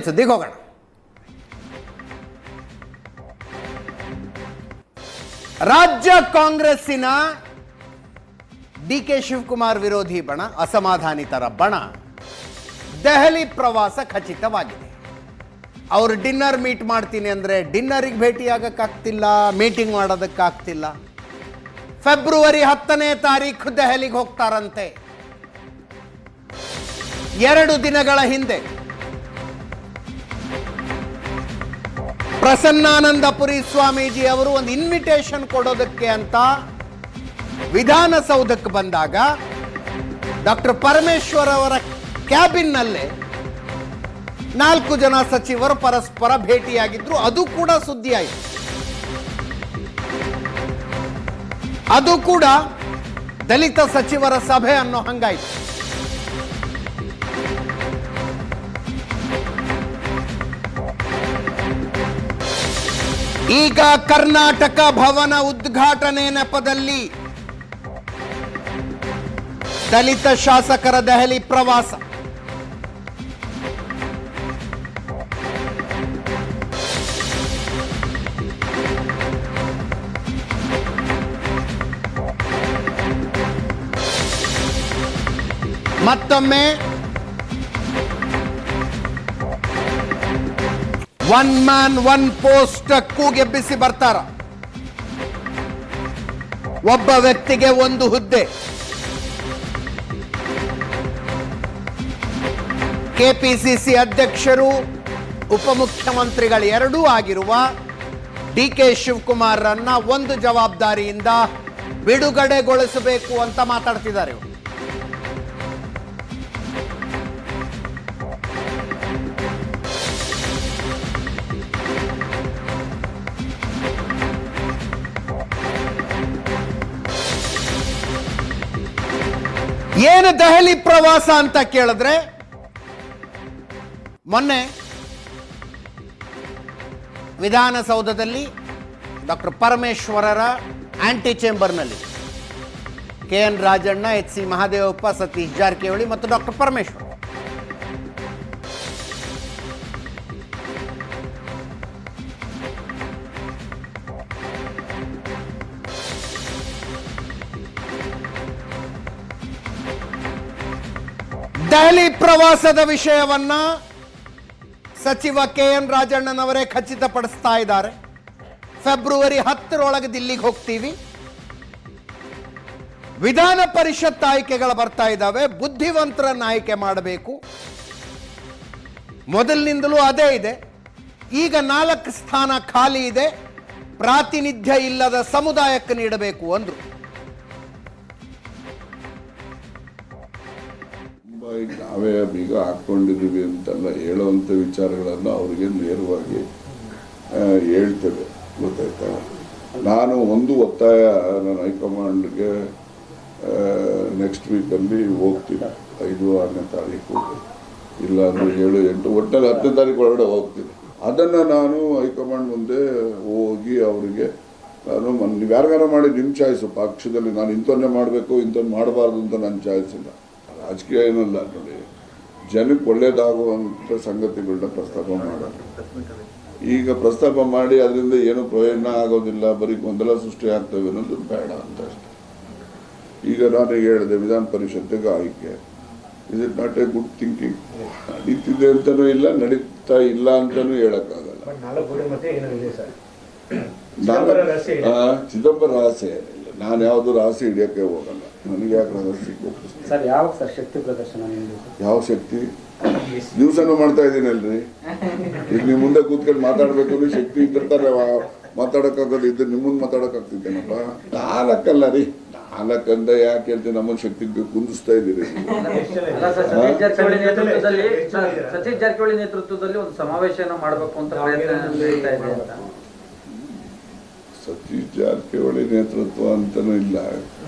ಸುದ್ದಿಗೆ ಹೋಗೋಣ. ರಾಜ್ಯ ಕಾಂಗ್ರೆಸ್ಸಿನ ಡಿಕೆ ಶಿವಕುಮಾರ್ ವಿರೋಧಿ ಬಣ, ಅಸಮಾಧಾನಿತರ ಬಣ ದೆಹಲಿ ಪ್ರವಾಸ ಖಚಿತವಾಗಿದೆ. ಅವರು ಡಿನ್ನರ್ ಮೀಟ್ ಮಾಡ್ತೀನಿ ಅಂದರೆ ಡಿನ್ನರಿಗೆ ಭೇಟಿಯಾಗಕ್ಕಾಗ್ತಿಲ್ಲ, ಮೀಟಿಂಗ್ ಮಾಡೋದಕ್ಕಾಗ್ತಿಲ್ಲ. ಫೆಬ್ರವರಿ 10ನೇ ತಾರೀಖು ದೆಹಲಿಗೆ ಹೋಗ್ತಾರಂತೆ. 2 ದಿನಗಳ ಹಿಂದೆ ಪ್ರಸನ್ನಾನಂದಪುರಿ ಸ್ವಾಮೀಜಿ ಅವರು ಒಂದು ಇನ್ವಿಟೇಷನ್ ಕೊಡೋದಕ್ಕೆ ಅಂತ ವಿಧಾನಸೌಧಕ್ಕೆ ಬಂದಾಗ ಡಾಕ್ಟರ್ ಪರಮೇಶ್ವರ್ ಅವರ ಕ್ಯಾಬಿನ್ನಲ್ಲೇ 4 ಜನ ಸಚಿವರು ಪರಸ್ಪರ ಭೇಟಿಯಾಗಿದ್ರು. ಅದು ಕೂಡ ಸುದ್ದಿ ಆಯಿತು. ಅದು ಕೂಡ ದಲಿತ ಸಚಿವರ ಸಭೆ ಅನ್ನೋ ಹಂಗಾಯ್ತು. ಈಗ ಕರ್ನಾಟಕ ಭವನ ಉದ್ಘಾಟನೆ ನೆಪದಲ್ಲಿ ದಲಿತ ಶಾಸಕರ ದೆಹಲಿ ಪ್ರವಾಸ. ಮತ್ತೊಮ್ಮೆ ಒನ್ ಮ್ಯಾನ್ ಒನ್ ಪೋಸ್ಟ್ ಕೂಗೆಬ್ಬಿಸಿ ಬರ್ತಾರ. ಒಬ್ಬ ವ್ಯಕ್ತಿಗೆ ಒಂದು ಹುದ್ದೆ. ಕೆಪಿಸಿಸಿ ಅಧ್ಯಕ್ಷರು ಉಪಮುಖ್ಯಮಂತ್ರಿಗಳು ಎರಡೂ ಆಗಿರುವ ಡಿಕೆ ಶಿವಕುಮಾರ್ ರನ್ನ ಒಂದು ಜವಾಬ್ದಾರಿಯಿಂದ ಬಿಡುಗಡೆಗೊಳಿಸಬೇಕು ಅಂತ ಮಾತಾಡ್ತಿದ್ದಾರೆ. ಏನು ದೆಹಲಿ ಪ್ರವಾಸ ಅಂತ ಕೇಳಿದ್ರೆ, ಮೊನ್ನೆ ವಿಧಾನಸೌಧದಲ್ಲಿ ಡಾಕ್ಟರ್ ಪರಮೇಶ್ವರರ ಆಂಟಿ ಚೇಂಬರ್ನಲ್ಲಿ KN ರಾಜಣ್ಣ, HC ಮಹದೇವಪ್ಪ, ಸತೀಶ್ ಜಾರಕಿಹೊಳಿ ಮತ್ತು ಡಾಕ್ಟರ್ ಪರಮೇಶ್ವರ್ ದೆಹಲಿ ಪ್ರವಾಸದ ವಿಷಯವನ್ನ ಸಚಿವ KN ರಾಜಣ್ಣನವರೇ ಖಚಿತಪಡಿಸ್ತಾ ಇದ್ದಾರೆ. ಫೆಬ್ರವರಿ 10ರೊಳಗೆ ದಿಲ್ಲಿಗೆ ಹೋಗ್ತೀವಿ. ವಿಧಾನ ಪರಿಷತ್ ಆಯ್ಕೆಗಳು ಬರ್ತಾ ಇದ್ದಾವೆ. ಬುದ್ಧಿವಂತರನ್ನ ಆಯ್ಕೆ ಮಾಡಬೇಕು. ಮೊದಲಿನಿಂದಲೂ ಅದೇ ಇದೆ. ಈಗ 4 ಸ್ಥಾನ ಖಾಲಿ ಇದೆ. ಪ್ರಾತಿನಿಧ್ಯ ಇಲ್ಲದ ಸಮುದಾಯಕ್ಕೆ ನೀಡಬೇಕು ಅಂದ್ರು. ನಾವೇ ಬೀಗ ಹಾಕ್ಕೊಂಡಿದ್ದೀವಿ ಅಂತೆಲ್ಲ ಹೇಳುವಂಥ ವಿಚಾರಗಳನ್ನು ಅವರಿಗೆ ನೇರವಾಗಿ ಹೇಳ್ತೇವೆ. ಗೊತ್ತಾಯ್ತಾ? ನಾನು ಒಂದು ಒತ್ತಾಯ ನನ್ನ ಹೈಕಮಾಂಡ್ಗೆ ನೆಕ್ಸ್ಟ್ ವೀಕಲ್ಲಿ ಹೋಗ್ತೀನಿ. 5-6ನೇ ತಾರೀಕು, ಇಲ್ಲ ಅಂದರೆ 7-8, ಒಟ್ಟಲ್ಲಿ 10ನೇ ತಾರೀಕು ಒಳಗಡೆ ಹೋಗ್ತೀನಿ. ಅದನ್ನು ನಾನು ಹೈಕಮಾಂಡ್ ಮುಂದೆ ಹೋಗಿ ಅವರಿಗೆ ನೀವು ಯಾರಿಗಾರ ಮಾಡಿ ನಿಮ್ಮ ಚಾಯ್ಸು. ಪಕ್ಷದಲ್ಲಿ ನಾನು ಇಂಥವನ್ನೇ ಮಾಡಬೇಕು, ಇಂಥವ್ನು ಮಾಡಬಾರ್ದು ಅಂತ ನನ್ನ ಚಾಯ್ಸ್ ಇಲ್ಲ. ರಾಜಕೀಯ ಏನಲ್ಲ ನೋಡಿ, ಜನಕ್ಕೆ ಒಳ್ಳೇದಾಗುವಂಥ ಸಂಗತಿಗಳನ್ನ ಪ್ರಸ್ತಾಪ ಮಾಡೋದು. ಈಗ ಪ್ರಸ್ತಾಪ ಮಾಡಿ ಅದರಿಂದ ಏನೂ ಪ್ರಯೋಜನ ಆಗೋದಿಲ್ಲ, ಬರೀ ಗೊಂದಲ ಸೃಷ್ಟಿ ಆಗ್ತವೆ ಅನ್ನೋದು ಬೇಡ ಅಂತ ಅಷ್ಟೆ. ಈಗ ನಾನು ಹೇಳಿದೆ, ವಿಧಾನ ಪರಿಷತ್ತಿಗೆ ಆಯ್ಕೆ, is it not A good thinking? ನಡೀತಿದೆ ಅಂತನೂ ಇಲ್ಲ, ನಡೀತಾ ಇಲ್ಲ ಅಂತನೂ ಹೇಳಕ್ಕಾಗಲ್ಲ. ಚಿದಂಬರ ರಹಸ್ಯ ಏನಿಲ್ಲ. ನಾನು ಯಾವುದು ರಹಸ್ಯ ಹಿಡಿಯೋಕ್ಕೆ ಹೋಗಲ್ಲ. ನನಗೆ ಯಾಕೆ ರಹಸ್ಯ ಸರ್? ಯಾವಾಗ ಸರ್ ಶಕ್ತಿ ಪ್ರದರ್ಶನ? ಯಾವ ಶಕ್ತಿ? ದಿವಸನೂ ಮಾಡ್ತಾ ಇದ್ದೀನಲ್ರಿ. ಈಗ ನಿಮ್ಮ ಮುಂದೆ ಕೂತ್ಕೊಂಡು ಮಾತಾಡ್ಬೇಕು ಅಂದ್ರೆ ಶಕ್ತಿ ಇದ್ದಿರ್ತಾರೆ. ಮಾತಾಡೋಕ್ಕಾಗೋದು ಇದ್ದು ನಿಮ್ಮ ಮುಂದೆ ಮಾತಾಡೋಕ್ಕಾಗ್ತಿದ್ದೇನಪ್ಪ? 4 ರೀ. 4 ಅಂತ ಯಾಕೆ ಹೇಳ್ತೀನಿ? ನಮ್ಮನ್ನು ಶಕ್ತಿ ಕುಂದಿಸ್ತಾ ಇದ್ದೀರಿ. ಸತೀಶ್ ಜಾರಕಿಹೊಳಿ ನೇತೃತ್ವದಲ್ಲಿ ಒಂದು ಸಮಾವೇಶನ ಮಾಡಬೇಕು ಅಂತ ಸತೀಶ್ ಜಾರಕಿಹೊಳಿ ನೇತೃತ್ವ ಅಂತನೂ ಇಲ್ಲ,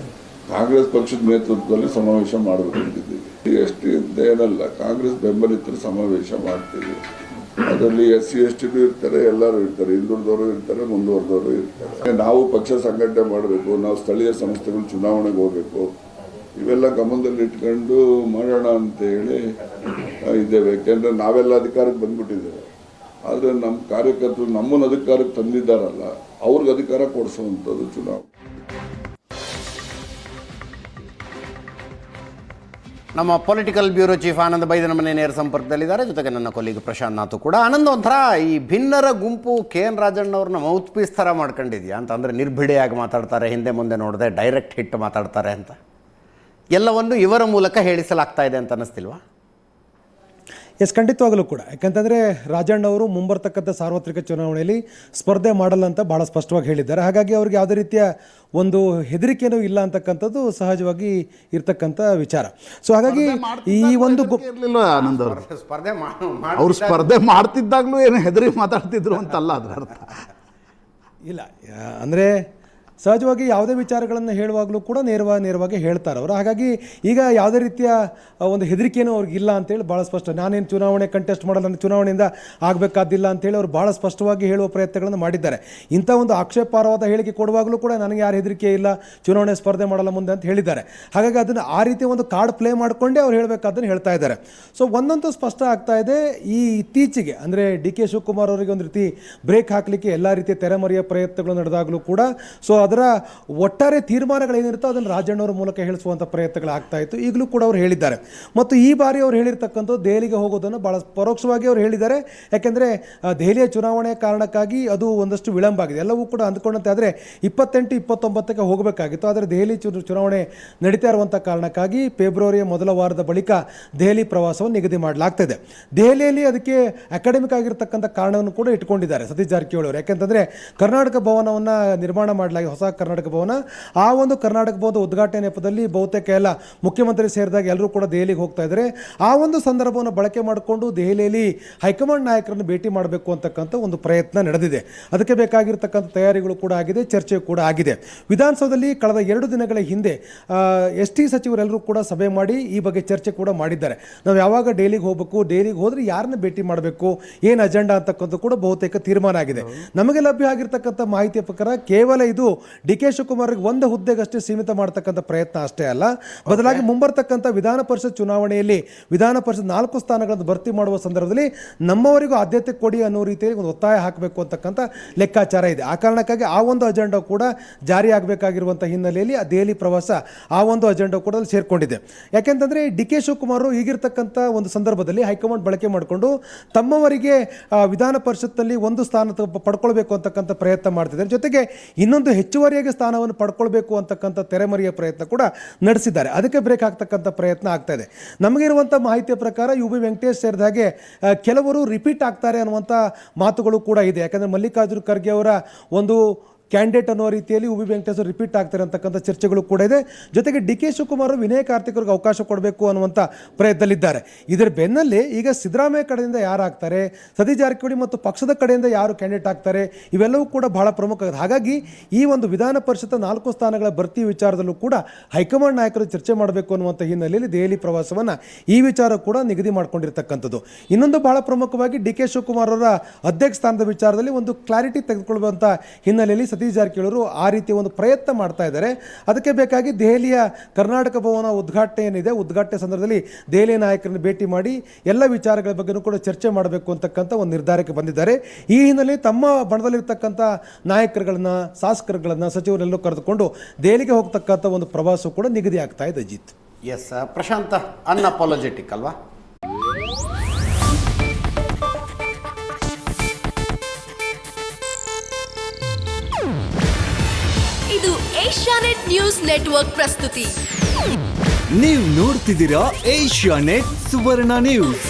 ಕಾಂಗ್ರೆಸ್ ಪಕ್ಷದ ನೇತೃತ್ವದಲ್ಲಿ ಸಮಾವೇಶ ಮಾಡಬೇಕಂತಿದ್ದೀವಿ. ಎಷ್ಟಿ ಅಂತ ಏನಲ್ಲ, ಕಾಂಗ್ರೆಸ್ ಬೆಂಬಲಿತರು ಸಮಾವೇಶ ಮಾಡ್ತೀವಿ. ಅದರಲ್ಲಿ SC ST ಇರ್ತಾರೆ, ಎಲ್ಲರೂ ಇರ್ತಾರೆ, ಹಿಂದುಳಿದವರು ಇರ್ತಾರೆ, ಮುಂದುವರೆದವರು ಇರ್ತಾರೆ. ನಾವು ಪಕ್ಷ ಸಂಘಟನೆ ಮಾಡಬೇಕು, ನಾವು ಸ್ಥಳೀಯ ಸಂಸ್ಥೆಗಳು ಚುನಾವಣೆಗೆ ಹೋಗಬೇಕು, ಇವೆಲ್ಲ ಗಮನದಲ್ಲಿ ಇಟ್ಕೊಂಡು ಮಾಡೋಣ ಅಂತ ಹೇಳಿ ಇದ್ದೇವೆ. ಯಾಕೆಂದರೆ ನಾವೆಲ್ಲ ಅಧಿಕಾರಕ್ಕೆ ಬಂದ್ಬಿಟ್ಟಿದ್ದೇವೆ. ಆದರೆ ನಮ್ಮ ಕಾರ್ಯಕರ್ತರು ನಮ್ಮನ್ನು ಅಧಿಕಾರಕ್ಕೆ ತಂದಿದ್ದಾರಲ್ಲ, ಅವ್ರಿಗೆ ಅಧಿಕಾರ ಕೊಡಿಸುವಂಥದ್ದು ಚುನಾವಣೆ. ನಮ್ಮ ಪೊಲಿಟಿಕಲ್ ಬ್ಯೂರೋ ಚೀಫ್ ಆನಂದ್ ಬೈದ ನಮ್ಮ ನೇರ ಸಂಪರ್ಕದಲ್ಲಿದ್ದಾರೆ. ಜೊತೆಗೆ ನನ್ನ ಕೊಲ್ಲಿಗ ಪ್ರಶಾಂತ್ ನಾಥು ಕೂಡ. ಆನಂದ್, ಒಂಥರ ಈ ಭಿನ್ನರ ಗುಂಪು KN ರಾಜಣ್ಣವ್ರನ್ನ ಮೌತ್ ಪೀಸ್ ಥರ ಮಾಡ್ಕೊಂಡಿದ್ಯಾ ಅಂತ? ಅಂದರೆ ನಿರ್ಭಿಡೆಯಾಗಿ ಮಾತಾಡ್ತಾರೆ, ಹಿಂದೆ ಮುಂದೆ ನೋಡದೆ ಡೈರೆಕ್ಟ್ ಹಿಟ್ ಮಾತಾಡ್ತಾರೆ ಅಂತ, ಎಲ್ಲವನ್ನು ಇವರ ಮೂಲಕ ಹೇಳಿಸಲಾಗ್ತಾ ಇದೆ ಅಂತ ಅನ್ನಿಸ್ತಿಲ್ವಾ? ಎಸ್, ಖಂಡಿತವಾಗಲೂ ಕೂಡ. ಯಾಕಂತಂದರೆ ರಾಜಣ್ಣವರು ಮುಂಬರ್ತಕ್ಕಂಥ ಸಾರ್ವತ್ರಿಕ ಚುನಾವಣೆಯಲ್ಲಿ ಸ್ಪರ್ಧೆ ಮಾಡಲ್ಲ ಅಂತ ಭಾಳ ಸ್ಪಷ್ಟವಾಗಿ ಹೇಳಿದ್ದಾರೆ. ಹಾಗಾಗಿ ಅವ್ರಿಗೆ ಯಾವುದೇ ರೀತಿಯ ಒಂದು ಹೆದರಿಕೆಯೂ ಇಲ್ಲ ಅಂತಕ್ಕಂಥದ್ದು ಸಹಜವಾಗಿ ಇರ್ತಕ್ಕಂಥ ವಿಚಾರ. ಸೊ ಹಾಗಾಗಿ ಈ ಒಂದು ಇರಲಿಲ್ಲ ಆನಂದ್ ಅವರು ಅವ್ರು ಸ್ಪರ್ಧೆ ಮಾಡ್ತಿದ್ದಾಗಲೂ ಏನು ಹೆದರಿ ಮಾತಾಡ್ತಿದ್ರು ಅಂತಲ್ಲ ಅದರ ಅರ್ಥ. ಇಲ್ಲ, ಅಂದರೆ ಸಹಜವಾಗಿ ಯಾವುದೇ ವಿಚಾರಗಳನ್ನು ಹೇಳುವಾಗಲೂ ಕೂಡ ನೇರವಾಗಿ ಹೇಳ್ತಾರೆ ಅವರು. ಹಾಗಾಗಿ ಈಗ ಯಾವುದೇ ರೀತಿಯ ಒಂದು ಹೆದರಿಕೆಯೂ ಅವ್ರಿಗಿಲ್ಲ ಅಂತೇಳಿ ಭಾಳ ಸ್ಪಷ್ಟ. ನಾನೇನು ಚುನಾವಣೆ ಕಂಟೆಸ್ಟ್ ಮಾಡಲ್ಲ, ನಾನು ಚುನಾವಣೆಯಿಂದ ಆಗಬೇಕಾದಿಲ್ಲ ಅಂತೇಳಿ ಅವರು ಭಾಳ ಸ್ಪಷ್ಟವಾಗಿ ಹೇಳುವ ಪ್ರಯತ್ನಗಳನ್ನು ಮಾಡಿದ್ದಾರೆ. ಇಂಥ ಒಂದು ಆಕ್ಷೇಪಾರ್ಹವಾದ ಹೇಳಿಕೆ ಕೊಡುವಾಗಲೂ ಕೂಡ ನನಗೆ ಯಾರು ಹೆದರಿಕೆ ಇಲ್ಲ, ಚುನಾವಣೆ ಸ್ಪರ್ಧೆ ಮಾಡಲ್ಲ ಮುಂದೆ ಅಂತ ಹೇಳಿದ್ದಾರೆ. ಹಾಗಾಗಿ ಅದನ್ನು ಆ ರೀತಿ ಒಂದು ಕಾರ್ಡ್ ಪ್ಲೇ ಮಾಡಿಕೊಂಡೇ ಅವ್ರು ಹೇಳಬೇಕಾದನ್ನು ಹೇಳ್ತಾ ಇದ್ದಾರೆ. ಸೊ ಒಂದಂತೂ ಸ್ಪಷ್ಟ ಆಗ್ತಾ ಇದೆ, ಈ ಇತ್ತೀಚೆಗೆ ಅಂದರೆ DK ಶಿವಕುಮಾರ್ ಅವರಿಗೆ ಒಂದು ರೀತಿ ಬ್ರೇಕ್ ಹಾಕಲಿಕ್ಕೆ ಎಲ್ಲ ರೀತಿಯ ತೆರೆಮರೆಯ ಪ್ರಯತ್ನಗಳು ನಡೆದಾಗಲೂ ಕೂಡ ಸೊ ಅದರ ಒಟ್ಟಾರೆ ತೀರ್ಮಾನಗಳೇನಿರುತ್ತೋ ಅದನ್ನು ರಾಜಣ್ಣವರ ಮೂಲಕ ಹೇಳಿಸುವಂಥ ಪ್ರಯತ್ನಗಳಾಗ್ತಾ ಇತ್ತು. ಈಗಲೂ ಕೂಡ ಅವರು ಹೇಳಿದ್ದಾರೆ. ಮತ್ತು ಈ ಬಾರಿ ಅವರು ಹೇಳಿರ್ತಕ್ಕಂಥದ್ದು ದೆಹಲಿಗೆ ಹೋಗೋದನ್ನು ಭಾಳ ಪರೋಕ್ಷವಾಗಿ ಅವರು ಹೇಳಿದ್ದಾರೆ. ಯಾಕೆಂದರೆ ದೆಹಲಿಯ ಚುನಾವಣೆಯ ಕಾರಣಕ್ಕಾಗಿ ಅದು ಒಂದಷ್ಟು ವಿಳಂಬ ಆಗಿದೆ. ಎಲ್ಲವೂ ಕೂಡ ಅಂದ್ಕೊಂಡಂತೆ ಆದರೆ 28-29ಕ್ಕೆ ಹೋಗಬೇಕಾಗಿತ್ತು. ಆದರೆ ದೆಹಲಿ ಚುನಾವಣೆ ನಡೀತಾ ಇರುವಂಥ ಕಾರಣಕ್ಕಾಗಿ ಫೆಬ್ರವರಿಯ ಮೊದಲ ವಾರದ ಬಳಿಕ ದೆಹಲಿ ಪ್ರವಾಸವನ್ನು ನಿಗದಿ ಮಾಡಲಾಗ್ತದೆ. ದೆಹಲಿಯಲ್ಲಿ ಅದಕ್ಕೆ ಅಕಾಡೆಮಿಕ್ ಆಗಿರ್ತಕ್ಕಂಥ ಕಾರಣವನ್ನು ಕೂಡ ಇಟ್ಕೊಂಡಿದ್ದಾರೆ ಸತೀಶ್ ಜಾರಕಿಹೊಳಿ ಅವರು. ಯಾಕೆಂತಂದರೆ ಕರ್ನಾಟಕ ಭವನವನ್ನು ನಿರ್ಮಾಣ ಮಾಡಲಾಗಿ, ಹೊಸ ಕರ್ನಾಟಕ ಭವನ, ಆ ಒಂದು ಕರ್ನಾಟಕ ಭವನದ ಉದ್ಘಾಟನೆ ನೆಪದಲ್ಲಿ ಬಹುತೇಕ ಎಲ್ಲ ಮುಖ್ಯಮಂತ್ರಿ ಸೇರಿದಾಗ ಎಲ್ಲರೂ ಕೂಡ ದೆಹಲಿಗೆ ಹೋಗ್ತಾ ಇದ್ದಾರೆ. ಆ ಒಂದು ಸಂದರ್ಭವನ್ನು ಬಳಕೆ ಮಾಡಿಕೊಂಡು ದೆಹಲಿಯಲ್ಲಿ ಹೈಕಮಾಂಡ್ ನಾಯಕರನ್ನು ಭೇಟಿ ಮಾಡಬೇಕು ಅಂತಕ್ಕಂಥ ಒಂದು ಪ್ರಯತ್ನ ನಡೆದಿದೆ. ಅದಕ್ಕೆ ಬೇಕಾಗಿರ್ತಕ್ಕಂಥ ತಯಾರಿಗಳು ಕೂಡ ಆಗಿದೆ, ಚರ್ಚೆ ಕೂಡ ಆಗಿದೆ. ವಿಧಾನಸೌಧದಲ್ಲಿ ಕಳೆದ 2 ದಿನಗಳ ಹಿಂದೆ ST ಸಚಿವರೆಲ್ಲರೂ ಕೂಡ ಸಭೆ ಮಾಡಿ ಈ ಬಗ್ಗೆ ಚರ್ಚೆ ಕೂಡ ಮಾಡಿದ್ದಾರೆ. ನಾವು ಯಾವಾಗ ದೆಹಲಿಗೆ ಹೋಗಬೇಕು, ದೆಹಲಿಗೆ ಹೋದರೆ ಯಾರನ್ನ ಭೇಟಿ ಮಾಡಬೇಕು, ಏನು ಅಜೆಂಡಾ ಅಂತಕ್ಕಂಥ ಕೂಡ ಬಹುತೇಕ ತೀರ್ಮಾನ ಆಗಿದೆ. ನಮಗೆ ಲಭ್ಯ ಆಗಿರ್ತಕ್ಕಂಥ ಮಾಹಿತಿಯ ಪ್ರಕಾರ ಕೇವಲ ಇದು DK ಶಿವಕುಮಾರ್ಗೆ ಒಂದು ಹುದ್ದೆಗಷ್ಟೇ ಸೀಮಿತ ಮಾಡತಕ್ಕಂಥ ಪ್ರಯತ್ನ ಅಷ್ಟೇ ಅಲ್ಲ, ಬದಲಾಗಿ ಮುಂಬರ್ತಕ್ಕಂಥ ವಿಧಾನ ಪರಿಷತ್ ಚುನಾವಣೆಯಲ್ಲಿ ವಿಧಾನ ಪರಿಷತ್ 4 ಸ್ಥಾನಗಳನ್ನು ಭರ್ತಿ ಮಾಡುವ ಸಂದರ್ಭದಲ್ಲಿ ನಮ್ಮವರಿಗೂ ಆದ್ಯತೆ ಕೊಡಿ ಅನ್ನೋ ರೀತಿಯಲ್ಲಿ ಒಂದು ಒತ್ತಾಯ ಹಾಕಬೇಕು ಅಂತಕ್ಕಂಥ ಲೆಕ್ಕಾಚಾರ ಇದೆ. ಆ ಕಾರಣಕ್ಕಾಗಿ ಆ ಒಂದು ಅಜೆಂಡಾ ಕೂಡ ಜಾರಿ ಆಗಬೇಕಾಗಿರುವಂಥ ಹಿನ್ನೆಲೆಯಲ್ಲಿ ಆ ದೆಹಲಿ ಪ್ರವಾಸ ಆ ಒಂದು ಅಜೆಂಡಾ ಕೂಡ ಅಲ್ಲಿ ಸೇರಿಕೊಂಡಿದೆ. ಯಾಕೆಂತಂದರೆ DK ಶಿವಕುಮಾರ್ ಈಗಿರ್ತಕ್ಕಂಥ ಒಂದು ಸಂದರ್ಭದಲ್ಲಿ ಹೈಕಮಾಂಡ್ ಬಳಕೆ ಮಾಡಿಕೊಂಡು ತಮ್ಮವರಿಗೆ ವಿಧಾನ ಪರಿಷತ್ನಲ್ಲಿ ಒಂದು ಸ್ಥಾನ ಪಡ್ಕೊಳ್ಬೇಕು ಅಂತಕ್ಕಂಥ ಪ್ರಯತ್ನ ಮಾಡ್ತಿದ್ದಾರೆ. ಜೊತೆಗೆ ಇನ್ನೊಂದು ಹೆಚ್ಚುವರಿಯಾಗಿ ಸ್ಥಾನವನ್ನು ಪಡ್ಕೊಳ್ಬೇಕು ಅಂತಕ್ಕಂಥ ತೆರೆಮರೆಯ ಪ್ರಯತ್ನ ಕೂಡ ನಡೆಸಿದ್ದಾರೆ. ಅದಕ್ಕೆ ಬ್ರೇಕ್ ಆಗ್ತಕ್ಕಂಥ ಪ್ರಯತ್ನ ಆಗ್ತಾ ಇದೆ. ನಮಗಿರುವಂಥ ಮಾಹಿತಿಯ ಪ್ರಕಾರ UB ವೆಂಕಟೇಶ್ ಸೇರಿದ ಹಾಗೆ ಕೆಲವರು ರಿಪೀಟ್ ಆಗ್ತಾರೆ ಅನ್ನುವಂಥ ಮಾತುಗಳು ಕೂಡ ಇದೆ. ಯಾಕಂದರೆ ಮಲ್ಲಿಕಾರ್ಜುನ ಖರ್ಗೆ ಅವರ ಒಂದು ಕ್ಯಾಂಡಿಡೇಟ್ ಅನ್ನೋ ರೀತಿಯಲ್ಲಿ UB ವೆಂಕಟೇಶ್ ರಿಪೀಟ್ ಆಗ್ತಾರೆ ಅಂತಕ್ಕಂಥ ಚರ್ಚೆಗಳು ಕೂಡ ಇದೆ. ಜೊತೆಗೆ DK ಶಿವಕುಮಾರ್ ವಿನಯ ಕಾರ್ತಿಕ್ರಿಗೆ ಅವಕಾಶ ಕೊಡಬೇಕು ಅನ್ನುವಂಥ ಪ್ರಯತ್ನದಲ್ಲಿದ್ದಾರೆ. ಇದರ ಬೆನ್ನಲ್ಲೇ ಈಗ ಸಿದ್ದರಾಮಯ್ಯ ಕಡೆಯಿಂದ ಯಾರು ಆಗ್ತಾರೆ, ಸತೀಶ್ ಜಾರಕಿಹೊಳಿ ಮತ್ತು ಪಕ್ಷದ ಕಡೆಯಿಂದ ಯಾರು ಕ್ಯಾಂಡಿಡೇಟ್ ಆಗ್ತಾರೆ, ಇವೆಲ್ಲವೂ ಕೂಡ ಬಹಳ ಪ್ರಮುಖ. ಹಾಗಾಗಿ ಈ ಒಂದು ವಿಧಾನ ಪರಿಷತ್ 4 ಸ್ಥಾನಗಳ ಭರ್ತಿ ವಿಚಾರದಲ್ಲೂ ಕೂಡ ಹೈಕಮಾಂಡ್ ನಾಯಕರು ಚರ್ಚೆ ಮಾಡಬೇಕು ಅನ್ನುವಂಥ ಹಿನ್ನೆಲೆಯಲ್ಲಿ ದೆಹಲಿ ಪ್ರವಾಸವನ್ನು ಈ ವಿಚಾರ ಕೂಡ ನಿಗದಿ ಮಾಡಿಕೊಂಡಿರ್ತಕ್ಕಂಥದ್ದು. ಇನ್ನೊಂದು ಬಹಳ ಪ್ರಮುಖವಾಗಿ DK ಶಿವಕುಮಾರ್ ಅವರ ಅಧ್ಯಕ್ಷ ಸ್ಥಾನದ ವಿಚಾರದಲ್ಲಿ ಒಂದು ಕ್ಲಾರಿಟಿ ತೆಗೆದುಕೊಳ್ಳುವಂಥ ಹಿನ್ನೆಲೆಯಲ್ಲಿ ಸತೀಶ್ ಜಾರಕಿಹೊಳಿ ಆ ರೀತಿಯ ಒಂದು ಪ್ರಯತ್ನ ಮಾಡ್ತಾ ಇದ್ದಾರೆ. ಅದಕ್ಕೆ ಬೇಕಾಗಿ ದೆಹಲಿಯ ಕರ್ನಾಟಕ ಭವನ ಉದ್ಘಾಟನೆ ಏನಿದೆ, ಉದ್ಘಾಟನೆ ಸಂದರ್ಭದಲ್ಲಿ ದೆಹಲಿಯ ನಾಯಕರನ್ನು ಭೇಟಿ ಮಾಡಿ ಎಲ್ಲ ವಿಚಾರಗಳ ಬಗ್ಗೆನೂ ಕೂಡ ಚರ್ಚೆ ಮಾಡಬೇಕು ಅಂತಕ್ಕಂಥ ಒಂದು ನಿರ್ಧಾರಕ್ಕೆ ಬಂದಿದ್ದಾರೆ. ಈ ಹಿನ್ನೆಲೆ ತಮ್ಮ ಬಣದಲ್ಲಿರ್ತಕ್ಕಂಥ ನಾಯಕರುಗಳನ್ನ, ಶಾಸಕರುಗಳನ್ನ, ಸಚಿವರೆಲ್ಲೂ ಕರೆದುಕೊಂಡು ದೆಹಲಿಗೆ ಹೋಗ್ತಕ್ಕಂಥ ಒಂದು ಪ್ರವಾಸ ಕೂಡ ನಿಗದಿ ಆಗ್ತಾ ಇದೆ. ಅಜಿತ್, ಎಸ್ ಪ್ರಶಾಂತ್, ಅನ್ಅಪಾಲಜೆಟಿಕ್ ಅಲ್ವಾ? ಇದು ಏಷ್ಯಾನೆಟ್ ನ್ಯೂಸ್ ನೆಟ್ವರ್ಕ್ ಪ್ರಸ್ತುತಿ. ನೀವು ನೋಡ್ತಿದ್ದೀರಾ ಏಷ್ಯಾನೆಟ್ ಸುವರ್ಣ ನ್ಯೂಸ್.